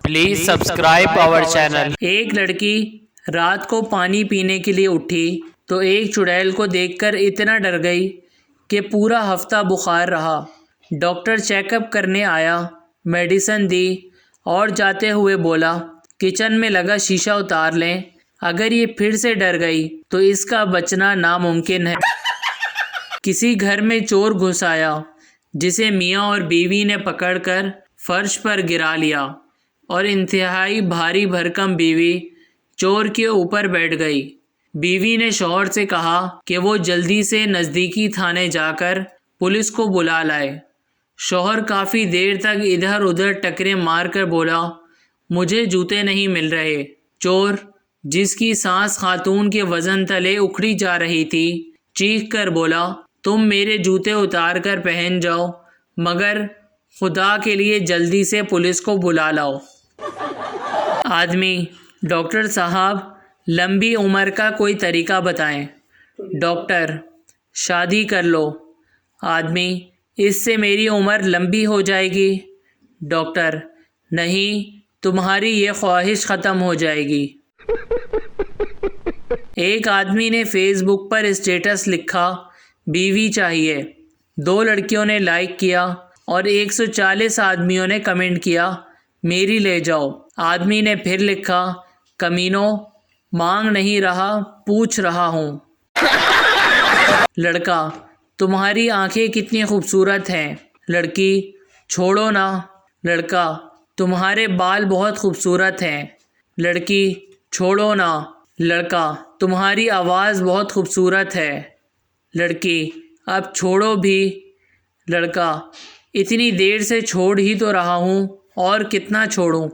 Please subscribe our channel. ایک لڑکی رات کو پانی پینے کے لیے اٹھی تو ایک چڑیل کو دیکھ کر اتنا ڈر گئی کہ پورا ہفتہ بخار رہا۔ ڈاکٹر چیک اپ کرنے آیا، میڈیسن دی اور جاتے ہوئے بولا کچن میں لگا شیشہ اتار لیں، اگر یہ پھر سے ڈر گئی تو اس کا بچنا ناممکن ہے۔ کسی گھر میں چور گھس آیا جسے میاں اور بیوی نے پکڑ کر فرش پر گرا لیا اور انتہائی بھاری بھرکم بیوی چور کے اوپر بیٹھ گئی۔ بیوی نے شوہر سے کہا کہ وہ جلدی سے نزدیکی تھانے جا کر پولیس کو بلا لائے۔ شوہر کافی دیر تک ادھر ادھر ٹکریں مار کر بولا مجھے جوتے نہیں مل رہے۔ چور جس کی سانس خاتون کے وزن تلے اکھڑی جا رہی تھی چیخ کر بولا تم میرے جوتے اتار کر پہن جاؤ، مگر خدا کے لیے جلدی سے پولیس کو بلا لاؤ۔ آدمی: ڈاکٹر صاحب لمبی عمر کا کوئی طریقہ بتائیں۔ ڈاکٹر: شادی کر لو۔ آدمی: اس سے میری عمر لمبی ہو جائے گی۔ ڈاکٹر: نہیں، تمہاری یہ خواہش ختم ہو جائے گی۔ ایک آدمی نے فیس بک پر اسٹیٹس لکھا بیوی چاہیے، 2 لڑکیوں نے لائک کیا اور 140 آدمیوں نے کمنٹ کیا میری لے جاؤ۔ آدمی نے پھر لکھا کمینوں، مانگ نہیں رہا پوچھ رہا ہوں۔ لڑکا: تمہاری آنکھیں کتنی خوبصورت ہیں۔ لڑکی: چھوڑو نا۔ لڑکا: تمہارے بال بہت خوبصورت ہیں۔ لڑکی: چھوڑو نا۔ لڑکا: تمہاری آواز بہت خوبصورت ہے۔ لڑکی: اب چھوڑو بھی۔ لڑکا: اتنی دیر سے چھوڑ ہی تو رہا ہوں، اور کتنا چھوڑوں؟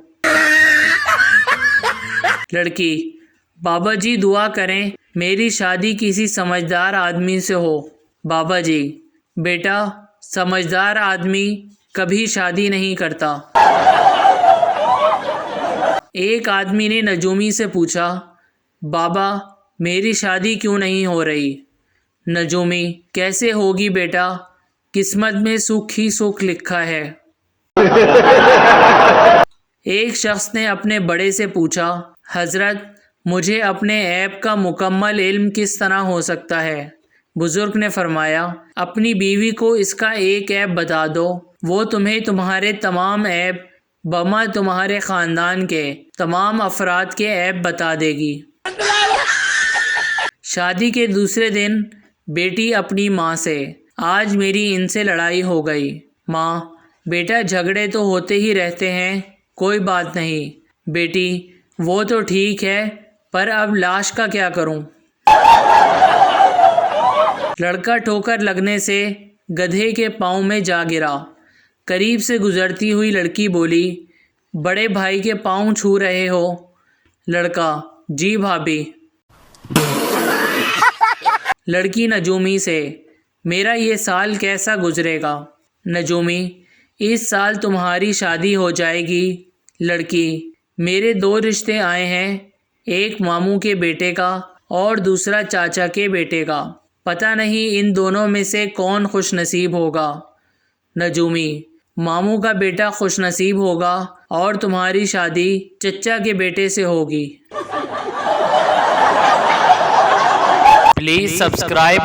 لڑکی: بابا جی دعا کریں میری شادی کسی سمجھدار آدمی سے ہو۔ بابا جی: بیٹا سمجھدار آدمی کبھی شادی نہیں کرتا۔ ایک آدمی نے نجومی سے پوچھا بابا میری شادی کیوں نہیں ہو رہی؟ نجومی: کیسے ہوگی بیٹا، قسمت میں سکھ ہی سکھ لکھا ہے۔ ایک شخص نے اپنے بڑے سے پوچھا حضرت مجھے اپنے عیب کا مکمل علم کس طرح ہو سکتا ہے؟ بزرگ نے فرمایا اپنی بیوی کو اس کا ایک عیب بتا دو، وہ تمہیں تمہارے تمام عیب بما تمہارے خاندان کے تمام افراد کے عیب بتا دے گی۔ شادی کے دوسرے دن بیٹی اپنی ماں سے آج میری ان سے لڑائی ہو گئی۔ ماں: بیٹا جھگڑے تو ہوتے ہی رہتے ہیں، کوئی بات نہیں۔ بیٹی: وہ تو ٹھیک ہے، پر اب لاش کا کیا کروں؟ لڑکا ٹھوکر لگنے سے گدھے کے پاؤں میں جا گرا۔ قریب سے گزرتی ہوئی لڑکی بولی بڑے بھائی کے پاؤں چھو رہے ہو؟ لڑکا: جی بھابھی۔ لڑکی نجومی سے: میرا یہ سال کیسا گزرے گا؟ نجومی: اس سال تمہاری شادی ہو جائے گی۔ لڑکی: میرے 2 رشتے آئے ہیں، ایک ماموں کے بیٹے کا اور دوسرا چاچا کے بیٹے کا، پتہ نہیں ان دونوں میں سے کون خوش نصیب ہوگا۔ نجومی: ماموں کا بیٹا خوش نصیب ہوگا اور تمہاری شادی چچا کے بیٹے سے ہوگی۔ Please subscribe